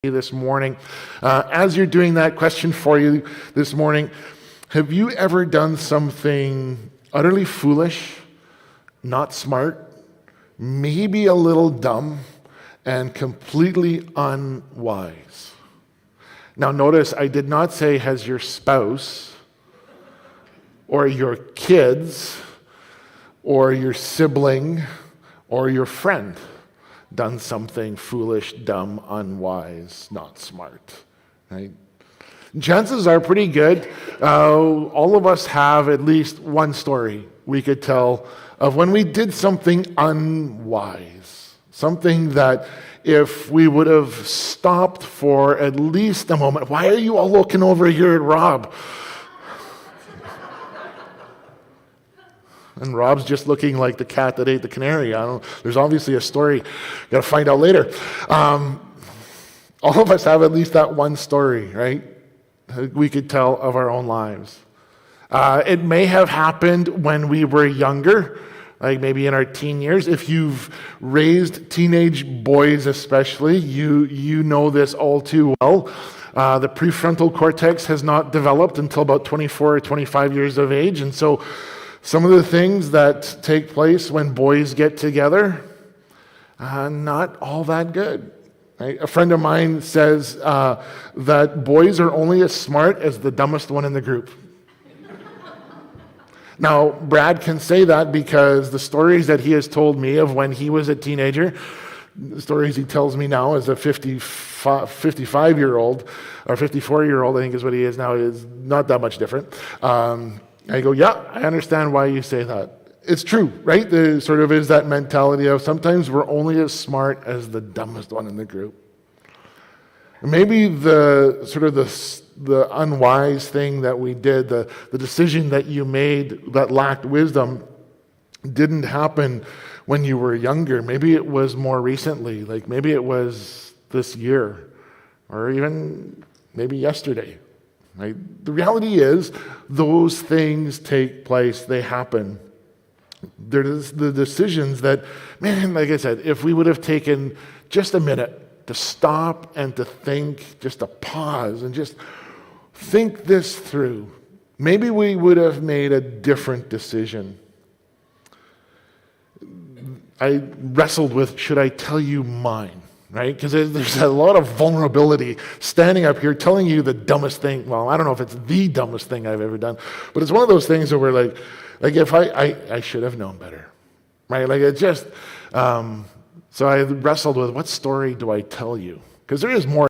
this morning. As you're doing that, question for you this morning: have you ever done something utterly foolish, not smart, maybe a little dumb, and completely unwise? Now notice, I did not say has your spouse or your kids or your sibling or your friend done something foolish, dumb, unwise, not smart, right? Chances are pretty good. All of us have at least one story we could tell of when we did something unwise, something that if we would have stopped for at least a moment. Why are you all looking over here at Rob? And Rob's just looking like the cat that ate the canary. There's obviously a story. Got to find out later. All of us have at least that one story, right? We could tell of our own lives. It may have happened when we were younger, like maybe in our teen years. If you've raised teenage boys especially, you know this all too well. The prefrontal cortex has not developed until about 24 or 25 years of age, and so some of the things that take place when boys get together, not all that good. Right? A friend of mine says that boys are only as smart as the dumbest one in the group. Now, Brad can say that because the stories that he has told me of when he was a teenager, the stories he tells me now as a 55-year-old, or 54-year-old, I think is what he is now, is not that much different. I go, yeah, I understand why you say that. It's true, right? There sort of is that mentality of sometimes we're only as smart as the dumbest one in the group. Maybe the unwise thing that we did, the decision that you made that lacked wisdom didn't happen when you were younger. Maybe it was more recently, like maybe it was this year, or even maybe yesterday. Right? The reality is, those things take place, they happen. There's the decisions that, man, like I said, if we would have taken just a minute to stop and to think, just to pause and just think this through, maybe we would have made a different decision. I wrestled with, should I tell you mine? Right? Because there's a lot of vulnerability standing up here telling you the dumbest thing. Well, I don't know if it's the dumbest thing I've ever done, but it's one of those things where we're like if I should have known better, right? Like it just, so I wrestled with what story do I tell you? Because there is more